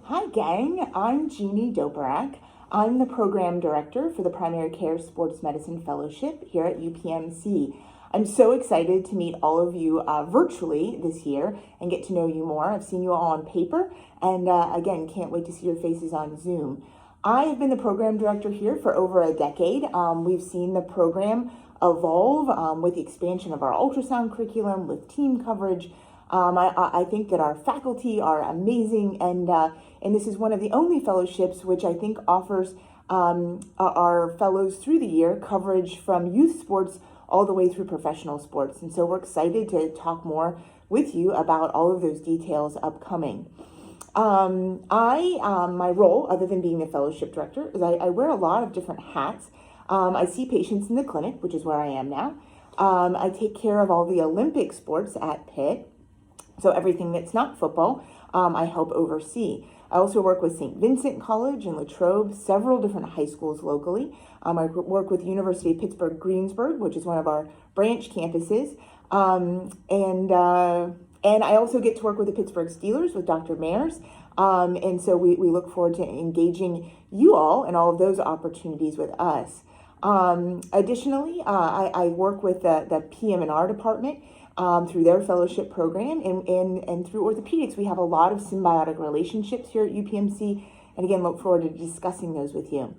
Hi gang, I'm Jeannie Doberak. I'm the Program Director for the Primary Care Sports Medicine Fellowship here at UPMC. I'm so excited to meet all of you virtually this year and get to know you more. I've seen you all on paper and again, can't wait to see your faces on Zoom. I have been the Program Director here for over a decade. We've seen the program evolve with the expansion of our ultrasound curriculum, with team coverage. I think that our faculty are amazing, and this is one of the only fellowships which I think offers our fellows through the year coverage from youth sports all the way through professional sports. And so we're excited to talk more with you about all of those details upcoming. My role, other than being the fellowship director, is I wear a lot of different hats. I see patients in the clinic, which is where I am now. I take care of all the Olympic sports at Pitt. So everything that's not football, I help oversee. I also work with St. Vincent College in Latrobe, several different high schools locally. I work with University of Pittsburgh Greensburg, which is one of our branch campuses. And I also get to work with the Pittsburgh Steelers with Dr. Mayers. And so we look forward to engaging you all and all of those opportunities with us. Additionally, I work with the PM&R department through their fellowship program, and through orthopedics. We have a lot of symbiotic relationships here at UPMC, and again, look forward to discussing those with you.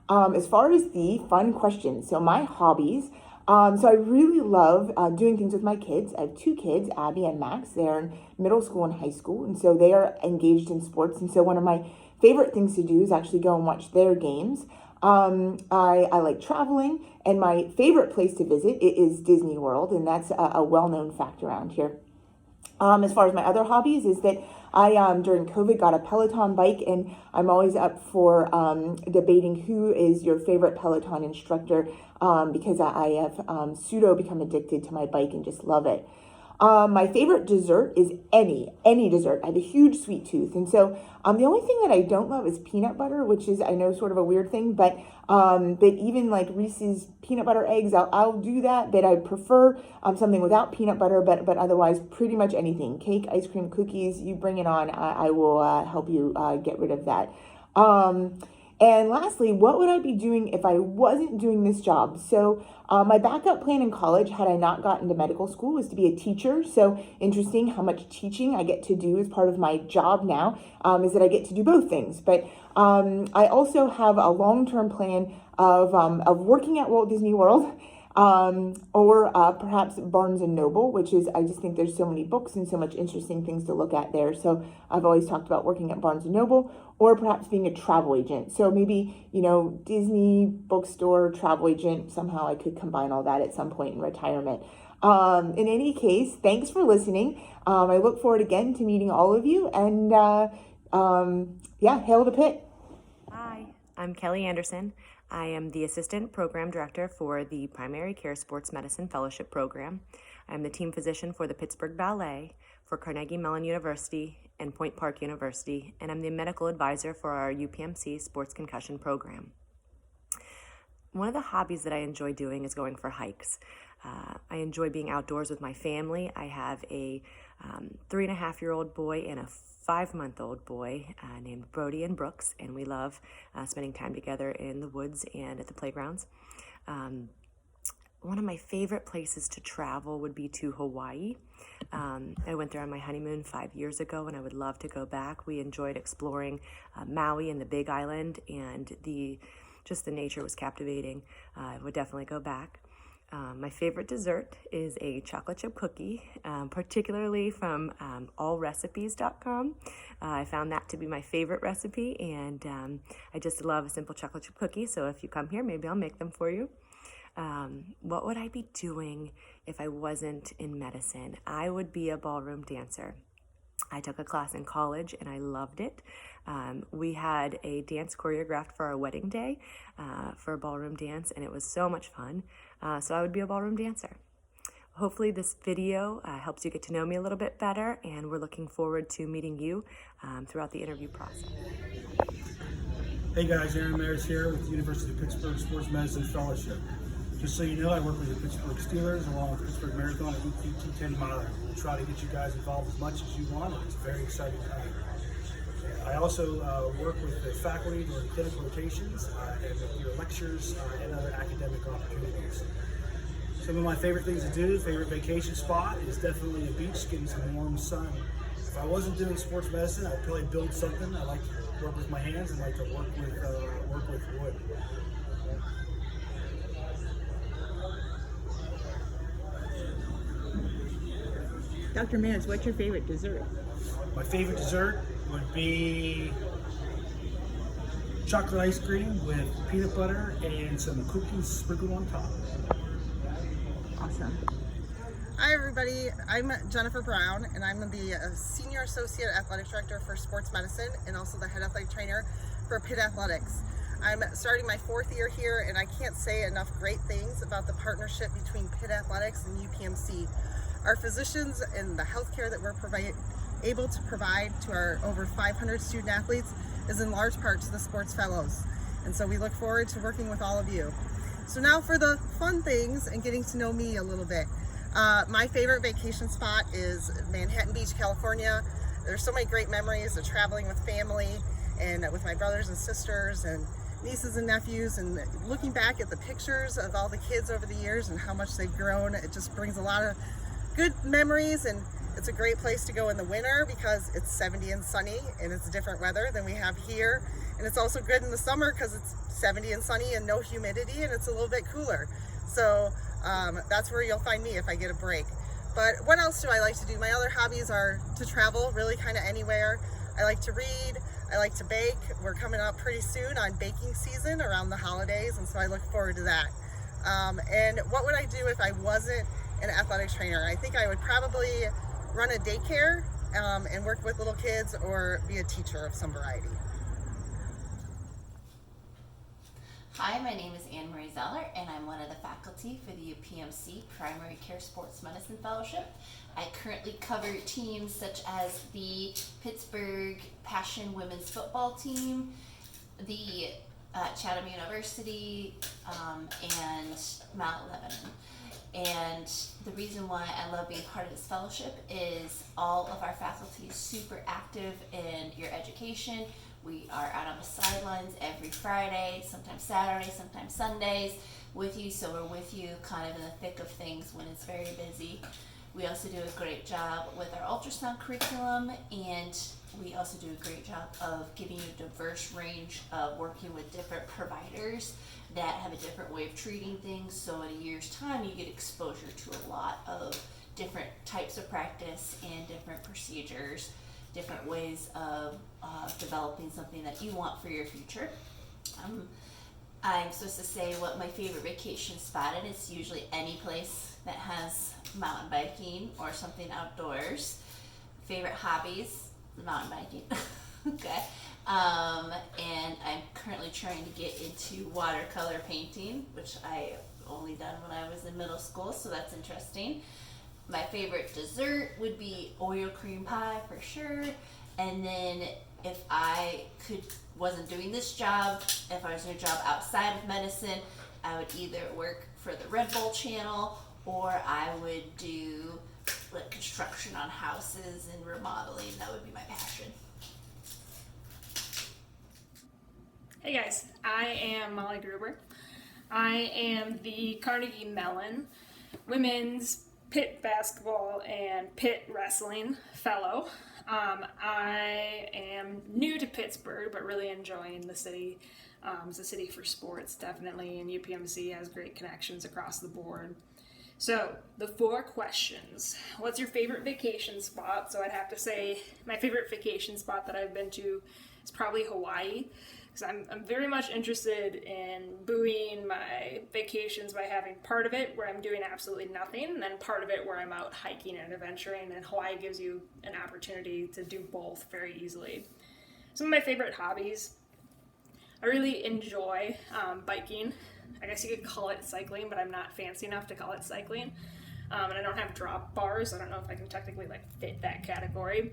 As far as the fun questions, so my hobbies, so I really love doing things with my kids. I have two kids, Abby and Max. They're in middle school and high school, and so they are engaged in sports, and so one of my favorite things to do is actually go and watch their games. I like traveling, and my favorite place to visit is Disney World, and that's a well-known fact around here. As far as my other hobbies is that I, during COVID, got a Peloton bike, and I'm always up for debating who is your favorite Peloton instructor, because I have pseudo become addicted to my bike and just love it. My favorite dessert is any dessert. I have a huge sweet tooth. And so the only thing that I don't love is peanut butter, which is, I know, sort of a weird thing, but even like Reese's peanut butter eggs, I'll do that, but I prefer something without peanut butter, but otherwise pretty much anything. Cake, ice cream, cookies, you bring it on. I will help you get rid of that. And lastly, what would I be doing if I wasn't doing this job? So my backup plan in college, had I not gotten to medical school, was to be a teacher. So interesting how much teaching I get to do as part of my job now, is that I get to do both things. But I also have a long-term plan of working at Walt Disney World, or perhaps Barnes and Noble, which is, I just think there's so many books and so much interesting things to look at there. So I've always talked about working at Barnes and Noble, or perhaps being a travel agent. So maybe, Disney bookstore, travel agent, somehow I could combine all that at some point in retirement. In any case, thanks for listening. I look forward again to meeting all of you, and hail to Pitt. Hi, I'm Kelly Anderson. I am the Assistant Program Director for the Primary Care Sports Medicine Fellowship Program. I'm the team physician for the Pittsburgh Ballet, for Carnegie Mellon University and Point Park University, and I'm the medical advisor for our UPMC Sports Concussion Program. One of the hobbies that I enjoy doing is going for hikes. I enjoy being outdoors with my family. I have a 3.5-year-old boy and a 5-month-old boy named Brody and Brooks, and we love spending time together in the woods and at the playgrounds. One of my favorite places to travel would be to Hawaii. I went there on my honeymoon 5 years ago, and I would love to go back. We enjoyed exploring Maui and the Big Island, and the nature was captivating. I would definitely go back. My favorite dessert is a chocolate chip cookie, particularly from allrecipes.com. I found that to be my favorite recipe, and I just love a simple chocolate chip cookie. So if you come here, maybe I'll make them for you. What would I be doing if I wasn't in medicine? I would be a ballroom dancer. I took a class in college and I loved it. We had a dance choreographed for our wedding day for a ballroom dance, and it was so much fun. So I would be a ballroom dancer. Hopefully this video helps you get to know me a little bit better, and we're looking forward to meeting you throughout the interview process. Hey guys, Aaron Mayers here with the University of Pittsburgh Sports Medicine Fellowship. Just so you know, I work with the Pittsburgh Steelers along with Pittsburgh Marathon and UP 10 miler. We'll try to get you guys involved as much as you want. It's a very exciting time. I also work with the faculty during clinic rotations and with your lectures and other academic opportunities. Some of my favorite things to do, favorite vacation spot, is definitely the beach, getting some warm sun. If I wasn't doing sports medicine, I'd probably build something. I like to work with my hands and like to work with wood. Dr. Mans, what's your favorite dessert? My favorite dessert would be chocolate ice cream with peanut butter and some cookies sprinkled on top. Awesome. Hi everybody, I'm Jennifer Brown and I'm the Senior Associate Athletic Director for Sports Medicine and also the Head Athletic Trainer for Pitt Athletics. I'm starting my 4th year here and I can't say enough great things about the partnership between Pitt Athletics and UPMC. Our physicians and the healthcare that we're able to provide to our over 500 student athletes is in large part to the sports fellows. And so we look forward to working with all of you. So now for the fun things and getting to know me a little bit. My favorite vacation spot is Manhattan Beach, California. There's so many great memories of traveling with family and with my brothers and sisters and nieces and nephews, and looking back at the pictures of all the kids over the years and how much they've grown. It just brings a lot of good memories, and it's a great place to go in the winter because it's 70 and sunny and it's different weather than we have here. And it's also good in the summer because it's 70 and sunny and no humidity and it's a little bit cooler. So that's where you'll find me if I get a break. But what else do I like to do? My other hobbies are to travel really kind of anywhere. I like to read, I like to bake. We're coming up pretty soon on baking season around the holidays, and so I look forward to that. And what would I do if I wasn't an athletic trainer? I think I would probably run a daycare and work with little kids or be a teacher of some variety. Hi, my name is Anne Marie Zeller, and I'm one of the faculty for the UPMC Primary Care Sports Medicine Fellowship. I currently cover teams such as the Pittsburgh Passion Women's Football Team, the Chatham University, and Mount Lebanon. And the reason why I love being part of this fellowship is all of our faculty is super active in your education. We are out on the sidelines every Friday, sometimes Saturday, sometimes Sundays with you. So we're with you kind of in the thick of things when it's very busy. We also do a great job with our ultrasound curriculum, and we also do a great job of giving you a diverse range of working with different providers that have a different way of treating things. So in a year's time, you get exposure to a lot of different types of practice and different procedures, different ways of developing something that you want for your future. I'm supposed to say what my favorite vacation spot is. It's usually any place that has mountain biking or something outdoors. Favorite hobbies, mountain biking. Okay. And I'm currently trying to get into watercolor painting, which I only done when I was in middle school, so that's interesting. My favorite dessert would be Oreo cream pie for sure. And then if I wasn't doing this job, if I was in a job outside of medicine, I would either work for the Red Bull channel or I would do like construction on houses and remodeling. That would be my passion. Hey guys, I am Molly Gruber. I am the Carnegie Mellon Women's Pitt Basketball and Pitt Wrestling Fellow. I am new to Pittsburgh, but really enjoying the city. It's a city for sports, definitely, and UPMC has great connections across the board. So, the 4 questions. What's your favorite vacation spot? So I'd have to say my favorite vacation spot that I've been to is probably Hawaii. Because I'm very much interested in buoying my vacations by having part of it where I'm doing absolutely nothing, and then part of it where I'm out hiking and adventuring, and Hawaii gives you an opportunity to do both very easily. Some of my favorite hobbies, I really enjoy biking. I guess you could call it cycling, but I'm not fancy enough to call it cycling. And I don't have drop bars, so I don't know if I can technically fit that category.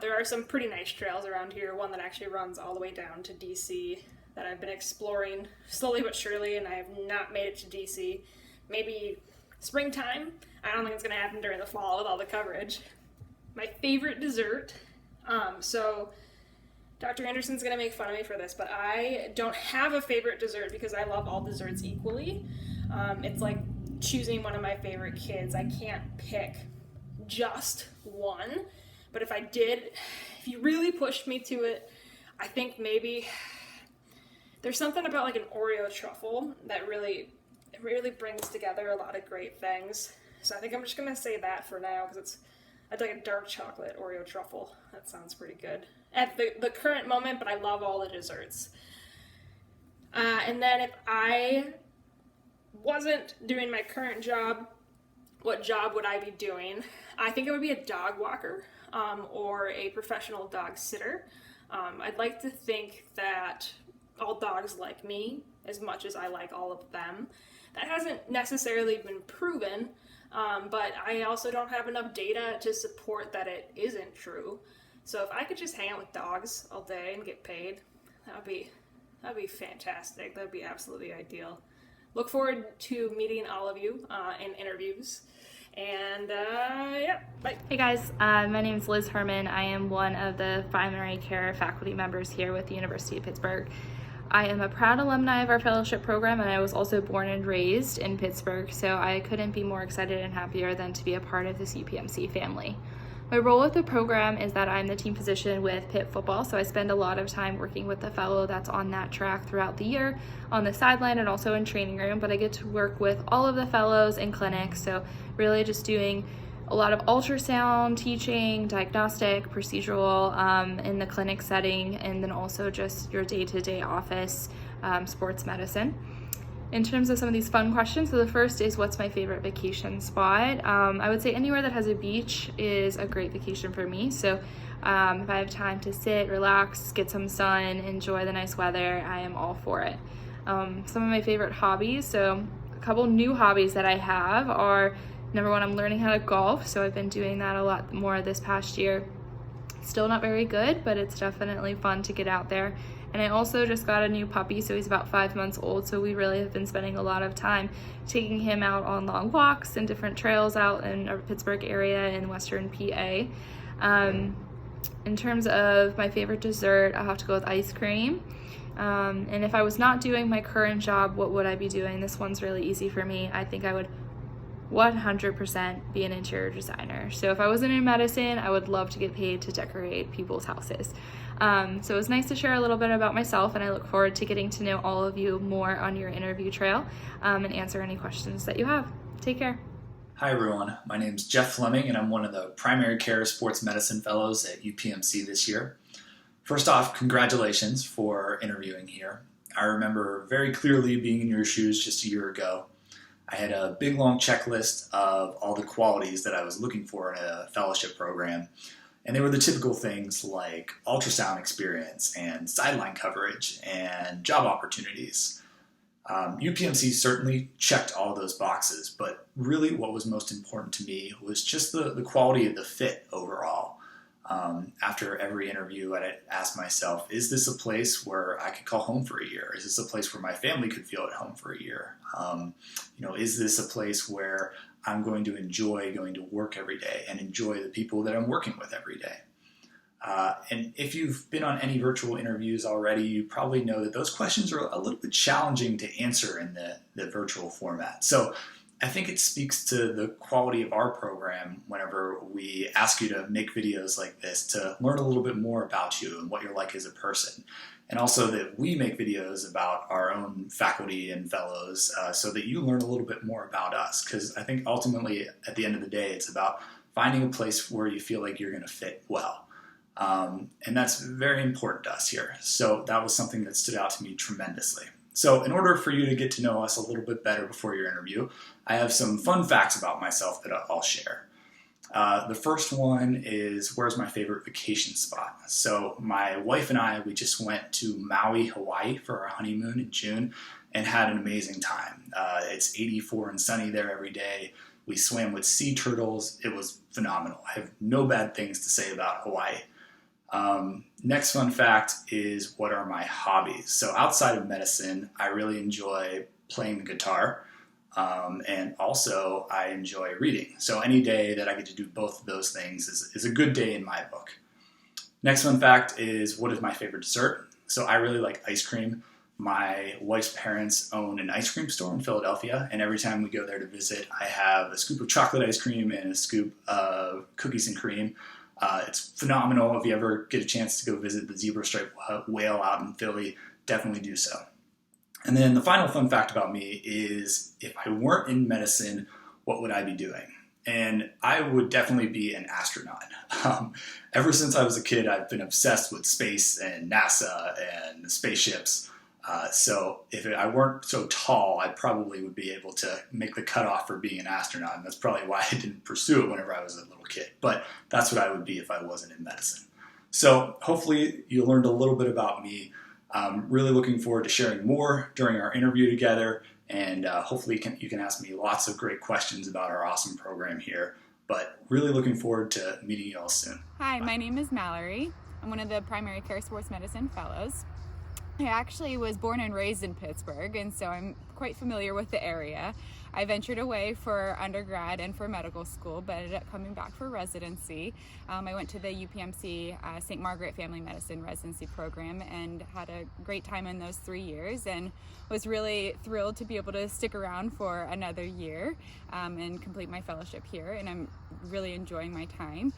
There are some pretty nice trails around here, one that actually runs all the way down to DC that I've been exploring slowly but surely, and I have not made it to DC. Maybe springtime. I don't think it's going to happen during the fall with all the coverage. My favorite dessert, so Dr. Anderson's gonna make fun of me for this, but I don't have a favorite dessert because I love all desserts equally. It's like choosing one of my favorite kids. I can't pick just one, but if I did, if you really pushed me to it, I think maybe there's something about like an Oreo truffle that really brings together a lot of great things. So I think I'm just gonna say that for now because I'd like a dark chocolate Oreo truffle. That sounds pretty good at the current moment, but I love all the desserts. And then if I wasn't doing my current job, what job would I be doing? I think it would be a dog walker or a professional dog sitter. I'd like to think that all dogs like me as much as I like all of them. That hasn't necessarily been proven, but I also don't have enough data to support that it isn't true. So if I could just hang out with dogs all day and get paid, that'd be fantastic. That'd be absolutely ideal. Look forward to meeting all of you in interviews. And yeah, bye. Hey guys, my name is Liz Herman. I am one of the primary care faculty members here with the University of Pittsburgh. I am a proud alumni of our fellowship program, and I was also born and raised in Pittsburgh, so I couldn't be more excited and happier than to be a part of this UPMC family. My role with the program is that I'm the team physician with Pitt football, so I spend a lot of time working with the fellow that's on that track throughout the year, on the sideline and also in training room, but I get to work with all of the fellows in clinics, so really just doing a lot of ultrasound, teaching, diagnostic, procedural in the clinic setting, and then also just your day-to-day office sports medicine. In terms of some of these fun questions, so the first is, what's my favorite vacation spot? I would say anywhere that has a beach is a great vacation for me. So if I have time to sit, relax, get some sun, enjoy the nice weather, I am all for it. Some of my favorite hobbies, so a couple new hobbies that I have are, number one, I'm learning how to golf, so I've been doing that a lot more this past year. Still not very good, but it's definitely fun to get out there. And I also just got a new puppy, so he's about 5 months old, so we really have been spending a lot of time taking him out on long walks and different trails out in our Pittsburgh area in western PA. In terms of my favorite dessert, I'll have to go with ice cream. And if I was not doing my current job, what would I be doing? This one's really easy for me. I think I would 100% be an interior designer. So if I wasn't in medicine, I would love to get paid to decorate people's houses. So it was nice to share a little bit about myself, and I look forward to getting to know all of you more on your interview trail and answer any questions that you have. Take care. Hi everyone, my name is Jeff Fleming and I'm one of the primary care sports medicine fellows at UPMC this year. First off, congratulations for interviewing here. I remember very clearly being in your shoes just a year ago. I had a big long checklist of all the qualities that I was looking for in a fellowship program. And they were the typical things like ultrasound experience and sideline coverage and job opportunities. UPMC certainly checked all those boxes, but really what was most important to me was just the quality of the fit overall. After every interview, I'd ask myself, is this a place where I could call home for a year? Is this a place where my family could feel at home for a year? Is this a place where I'm going to enjoy going to work every day and enjoy the people that I'm working with every day? And if you've been on any virtual interviews already, you probably know that those questions are a little bit challenging to answer in the virtual format. So I think it speaks to the quality of our program whenever we ask you to make videos like this to learn a little bit more about you and what you're like as a person. And also that we make videos about our own faculty and fellows so that you learn a little bit more about us. Because I think ultimately, at the end of the day, it's about finding a place where you feel like you're going to fit well. And that's very important to us here. So that was something that stood out to me tremendously. So in order for you to get to know us a little bit better before your interview, I have some fun facts about myself that I'll share. The first one is, where's my favorite vacation spot? So my wife and I, we just went to Maui, Hawaii for our honeymoon in June and had an amazing time. It's 84 and sunny there every day. We swam with sea turtles. It was phenomenal. I have no bad things to say about Hawaii. Next fun fact is, what are my hobbies? So outside of medicine, I really enjoy playing the guitar. And also I enjoy reading. So any day that I get to do both of those things is a good day in my book. Next fun fact is, what is my favorite dessert? So I really like ice cream. My wife's parents own an ice cream store in Philadelphia, and every time we go there to visit, I have a scoop of chocolate ice cream and a scoop of cookies and cream. It's phenomenal. If you ever get a chance to go visit the zebra stripe whale out in Philly, definitely do so. And then the final fun fact about me is, if I weren't in medicine, what would I be doing? And I would definitely be an astronaut. Ever since I was a kid, I've been obsessed with space and NASA and spaceships. So if I weren't so tall, I probably would be able to make the cutoff for being an astronaut. And that's probably why I didn't pursue it whenever I was a little kid. But that's what I would be if I wasn't in medicine. So hopefully you learned a little bit about me. I'm really looking forward to sharing more during our interview together. And hopefully you can ask me lots of great questions about our awesome program here. But really looking forward to meeting you all soon. Hi, my name is Mallory. I'm one of the primary care sports medicine fellows. I actually was born and raised in Pittsburgh, and so I'm quite familiar with the area. I ventured away for undergrad and for medical school, but ended up coming back for residency. I went to the UPMC St. Margaret Family Medicine residency program and had a great time in those 3 years, and was really thrilled to be able to stick around for another year and complete my fellowship here, and I'm really enjoying my time.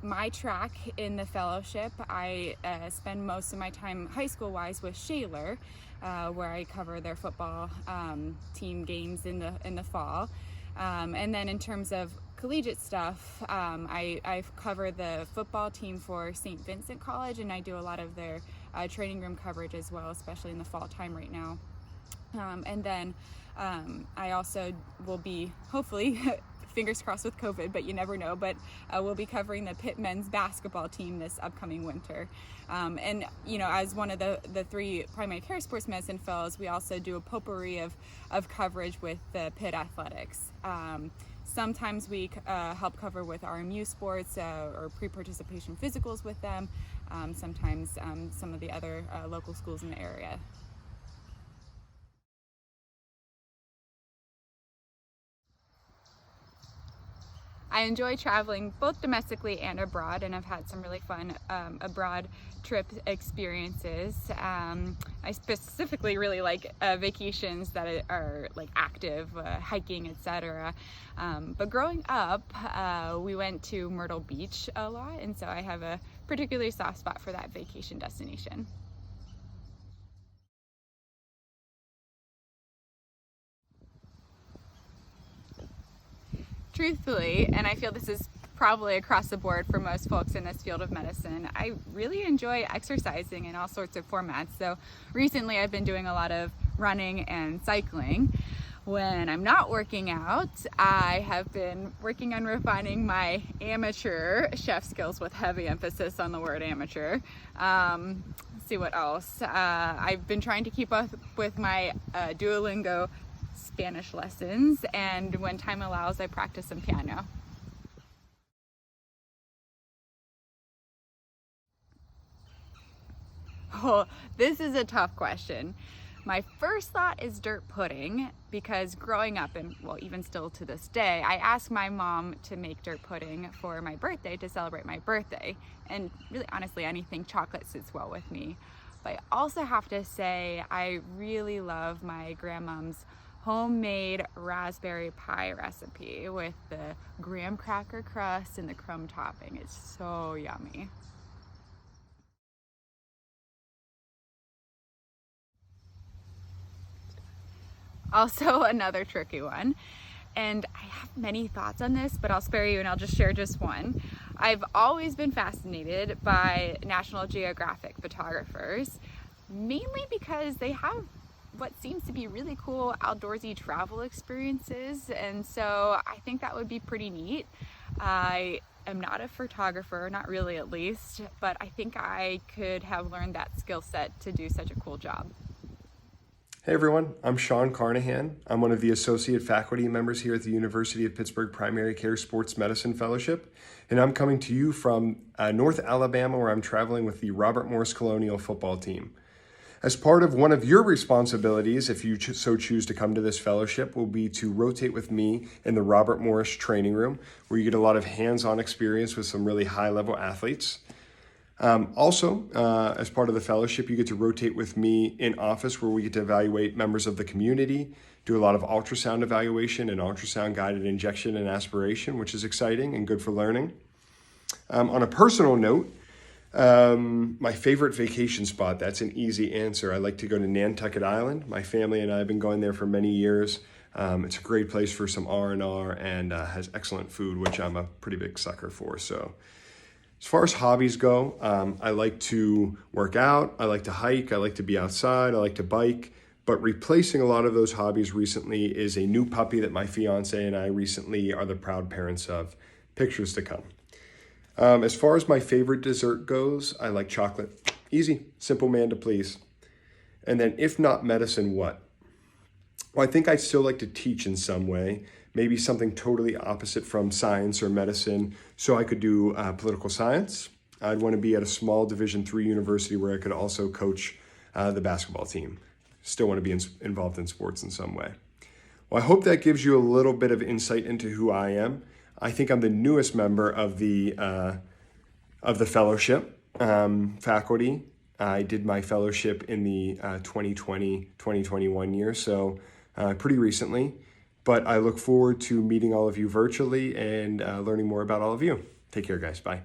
My track in the fellowship, I spend most of my time high school wise with Shaler, where I cover their football team games in the fall. And then in terms of collegiate stuff, I cover the football team for St. Vincent College, and I do a lot of their training room coverage as well, especially in the fall time right now. And then I also will be, hopefully, fingers crossed with COVID, but you never know, but we'll be covering the Pitt men's basketball team this upcoming winter. And, you know, as one of the 3 primary care sports medicine fellows, we also do a potpourri of coverage with the Pitt athletics. Sometimes we help cover with RMU sports or pre-participation physicals with them. Sometimes some of the other local schools in the area. I enjoy traveling both domestically and abroad, and I've had some really fun abroad trip experiences. I specifically really like vacations that are like active, hiking, etc. But growing up, we went to Myrtle Beach a lot, and so I have a particularly soft spot for that vacation destination. Truthfully, and I feel this is probably across the board for most folks in this field of medicine, I really enjoy exercising in all sorts of formats. So recently I've been doing a lot of running and cycling. When I'm not working out, I have been working on refining my amateur chef skills with heavy emphasis on the word amateur. Let's see what else. I've been trying to keep up with my Duolingo Spanish lessons, and when time allows, I practice some piano. Oh, this is a tough question. My first thought is dirt pudding, because growing up, and well, even still to this day, I asked my mom to make dirt pudding for my birthday to celebrate my birthday. And really, honestly, anything chocolate sits well with me. But I also have to say, I really love my grandmom's homemade raspberry pie recipe with the graham cracker crust and the crumb topping. It's so yummy. Also another tricky one, and I have many thoughts on this, but I'll spare you and I'll just share just one. I've always been fascinated by National Geographic photographers, mainly because they have what seems to be really cool outdoorsy travel experiences, and so I think that would be pretty neat. I am not a photographer, not really at least, but I think I could have learned that skill set to do such a cool job. Hey everyone, I'm Sean Carnahan. I'm one of the associate faculty members here at the University of Pittsburgh Primary Care Sports Medicine Fellowship, and I'm coming to you from North Alabama, where I'm traveling with the Robert Morris Colonial football team. As part of one of your responsibilities, if you so choose to come to this fellowship, will be to rotate with me in the Robert Morris training room, where you get a lot of hands-on experience with some really high-level athletes. Also, as part of the fellowship, you get to rotate with me in office where we get to evaluate members of the community, do a lot of ultrasound evaluation and ultrasound guided injection and aspiration, which is exciting and good for learning. On a personal note, my favorite vacation spot, that's an easy answer. I like to go to Nantucket Island. My family and I have been going there for many years. It's a great place for some R&R and has excellent food, which I'm a pretty big sucker for. So as far as hobbies go, I like to work out, I like to hike, I like to be outside, I like to bike, but replacing a lot of those hobbies recently is a new puppy that my fiance and I recently are the proud parents of. Pictures to come. As far as my favorite dessert goes, I like chocolate. Easy, simple man to please. And then if not medicine, what? Well, I think I'd still like to teach in some way, maybe something totally opposite from science or medicine. So I could do political science. I'd want to be at a small Division III university where I could also coach the basketball team. Still want to be involved in sports in some way. Well, I hope that gives you a little bit of insight into who I am. I think I'm the newest member of the fellowship faculty. I did my fellowship in the 2020-2021 year, so pretty recently. But I look forward to meeting all of you virtually and learning more about all of you. Take care, guys. Bye.